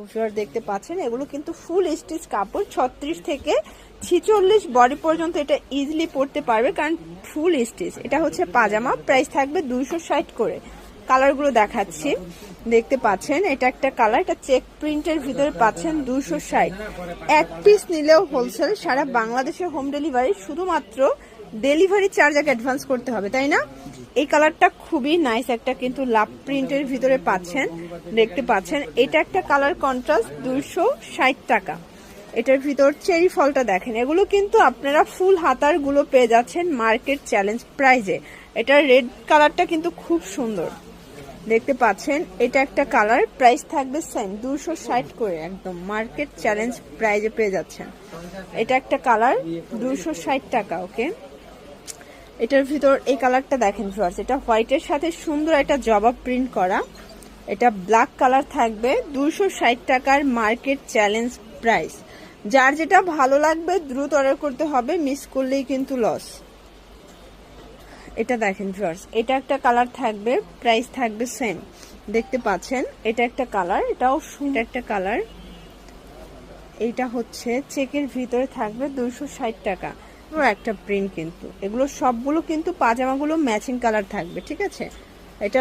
Viewer দেখতে পাচ্ছেন এগুলো কিন্তু ফুল স্টিচ কাপড়, 36 থেকে 46 বডি পর্যন্ত এটা ইজিলি পরতে পারবে, কারণ ফুল স্টিচ। এটা হচ্ছে পাজামা, প্রাইস থাকবে 260 করে। কালারগুলো দেখাচ্ছি, দেখতে পাচ্ছেন এটা একটা কালার, এটা চেক প্রিন্টের ভিতরে পাচ্ছেন 260। এক পিস নিলেও হোলসেল, সারা বাংলাদেশে হোম ডেলিভারি, শুধুমাত্র ডেলিভারি চার্জ আগে অ্যাডভান্স করতে হবে, তাই না? এই কালারটা খুবই নাইস, একটা কিন্তু লাভ প্রিন্টের ভিতরে পাচ্ছেন, দেখতে পাচ্ছেন। এটা একটা কালার কন্ট্রাস্ট, 260 টাকা। এটার ভিতর চেরি ফলটা দেখেন, এগুলো কিন্তু আপনারা ফুল হাতার গুলো পেয়ে যাচ্ছেন মার্কেট চ্যালেঞ্জ প্রাইজে। এটার রেড কালারটা কিন্তু খুব সুন্দর, দেখতে পাচ্ছেন। এটা একটা কালার, প্রাইস থাকবে সেম 260 করে, একদম মার্কেট চ্যালেঞ্জ প্রাইজে পেয়ে যাচ্ছেন। এটা একটা কালার, 260 টাকা। ওকে, এটার ভিতর এই কালারটা দেখেন ভিউয়ার্স, এটা হোয়াইটের সাথে সুন্দর একটা জবা প্রিন্ট করা। এটা ব্ল্যাক কালার থাকবে, 260 টাকার মার্কেট চ্যালেঞ্জ প্রাইস। যার যেটা ভালো লাগবে দ্রুত অর্ডার করতে হবে, মিস করলেই কিন্তু লস। এটা দেখেন ভিউয়ার্স, এটা একটা কালার থাকবে, প্রাইস থাকবে সেম, দেখতে পাচ্ছেন। এটা একটা কালার, এটাও সুন্দর একটা কালার। এইটা হচ্ছে চেকের ভিতরে থাকবে, 260 টাকা। একটা প্রিন্ট, কিন্তু এগুলো সবগুলো কিন্তু পাজামাগুলো ম্যাচিং কালার থাকবে, ঠিক আছে। এটা